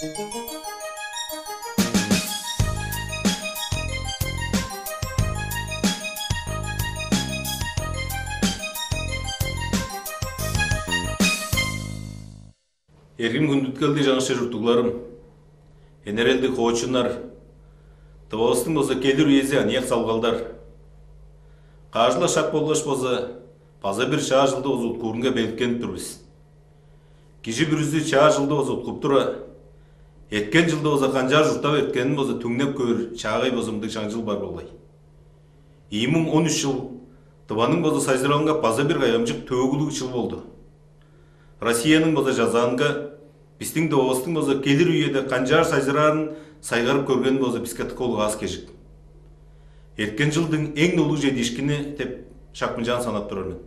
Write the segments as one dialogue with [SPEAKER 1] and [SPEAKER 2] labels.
[SPEAKER 1] Эргим күндүткелди жаңышча журтугларым, энерелди коочунар, тыбабыздын болсо келир үйези анияк салгалдар. Кажыла шак болгош болсо, база бир чаа жылды болсо уткурунга белгикенип турбуз. Киши бүрүздү чаа жылды болсо уткуп тура, эткен жылды болсо канжар журтап эткенин болсо түңнеп көбүр чаагай бозумдук жаңжыл бар болбой. 2013 жыл тыбанын болсо сайзыранга база бир кайамчык төгүлүк жыл болду. Россиянын болсо жазанга биздин добостун болсо келир үйеде канжар сайзырарын сайгарып көргөн болсо бизге тыкоолук аз кежик. Эрткен жылдын эң улуу жетишкини деп Шакмыжан санап турармын.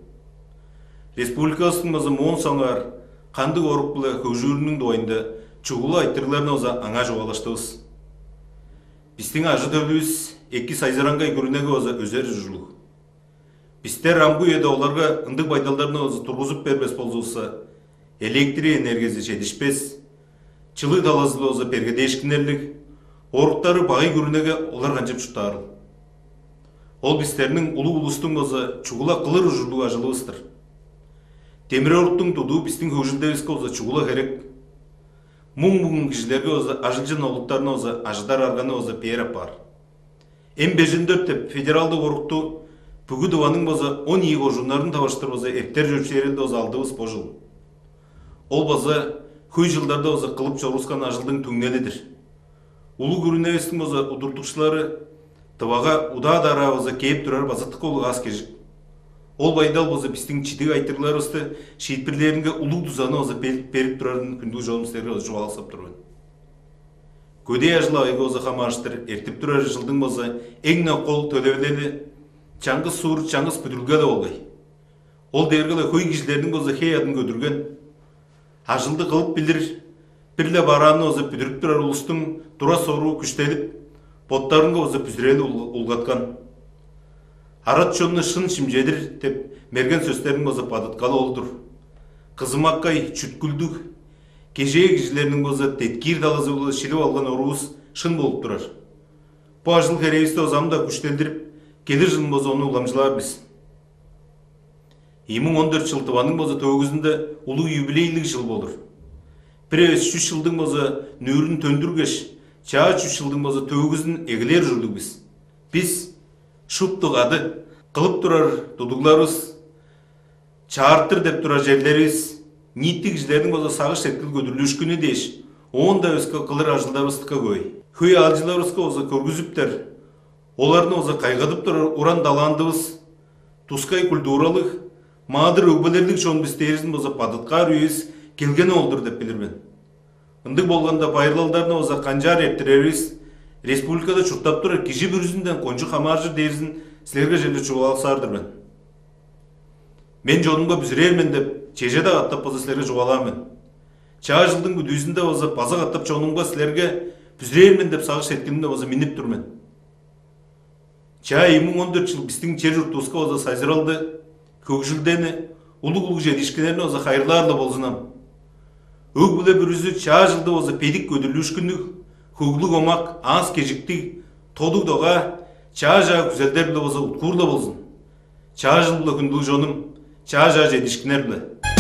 [SPEAKER 1] Республикабыздын болсо моон соңар кандык орук була көжүүрүнүн дуайында чугула айтырларына болсо аңа жобалаштыбыз. Биздин ажы төлүбүз 2 сайзыранга көрүнөгө болсо өзөр жүрүлүк. Биздер рамгу үйеде оларга ындык байдалдарына болсо тургузуп бербес болсо электри энергиясы жетишпес, чылы талазы болсо пергедешкинерлик, оруктары багый көрүнөгө олар канчып чуттаарыл. Ол биздердин улуу улустун болсо чугула кылыр ужурлук ажылыбыздар. Темир оруктун тудуу биздин көкжүлдебизге болсо чугула керек. Муң кишилерге болсо ажылжын олуттарына болсо ажыдар арганы болсо переп бар. М54 деп федералдык орукту бүгү дубанын болсо 10 ийи кожунарын табаштырып болсо эптер жөпчерелди болсо алдыбыз бо жыл. Ол болсо көй жылдарда болсо кылып чорускан ажылдын түңнелидир. Улуу көрүнөбүздүн болсо удуртукчулары тыбага удаа дара болсо кээп турар базаттыколук аз кежик. Ол байдал болсо биздин чидик айтырларыбызды шиитпирлеринге улуу дузаны болсо берип турарын күндүк жолумуздарга болсо жубалсап турбун. Көдей ажыл айга болсо хамаштыр эртип турар жылдын болсо эң кол төлөбелели чаңгыз суур чаңгыз бүдүргө да болбой. Ол дергеле көй кишилердин болсо хей адын көдүргөн ажылды кылып билир, бирле бараны болсо бүдүрүп турар улустун тура соруу күчтелип, боттарынга болсо бүзүрели улгаткан. Арат чонуна шын шимжедир деп мерген сөздөрүн болсо падыткалы олдур. Кызымаккай чүткүлдүк, кежеги кишилердин болсо теткир даласы болсо шилип алган орубуз шын болуп турар. Бу ажыл керебизди озамда күчтелдирип, келир жылын болсо ону уламжыларбыз. 2014 жыл тыбанын болсо төгүзүндө улуу юбилейлик жыл болур. Бир 3 жылдын болсо нүүрүн төндүргөч, чаа 3 жылдын болсо төгүзүн эгелер жүрдүкбүз. Биз шуптук ады кылып турар дудугларыбыз, чаартыр деп турар жерлерибиз, нииттик кишилердин болсо сагыш эткил көдүрүлүшкүнү деш, онда өскө кылыр ажылдарыбыздыкка көй. Хөй алжыларыбызга болсо көргүзүптер, оларды болсо кайгадып турар уран даландыбыз, тускай культуралык, маадыр өгбөлерлик чоң биз теризин болсо падыткар үйүбүз келгени олдур деп билирмин. Ындык болгондо байырлалдарына болсо канжар эптиребиз, республикада чуртап турар киши бүрүзүндөн кончу хамаржы деризин силерге желе чубалсардырмын. Мен жонумга бүзүрермин деп чежеде каттап болсо силерге чубаламын. Чаа жылдын күдүүсүндө болсо база каттап чонумга силерге бүзүрермин деп сагыш эткенимде болсо минип турмун. Чаа 2014 жыл биздин жер журтубузга болсо сайзыралды, көкжүлдени, улуг жетишкендерине болсо хайырлаарлы болсунам. Өг бүлө бүрүзү чаа жылды болсо педик көдүрүлүшкүндүк, көглүк омак, аз кежиктик, тодук дога, чаа жаа күзелдер биле болсо уткуурла болсун. Чаа жыл биле күндүк жонум, чаа жаа жетишкендер биле.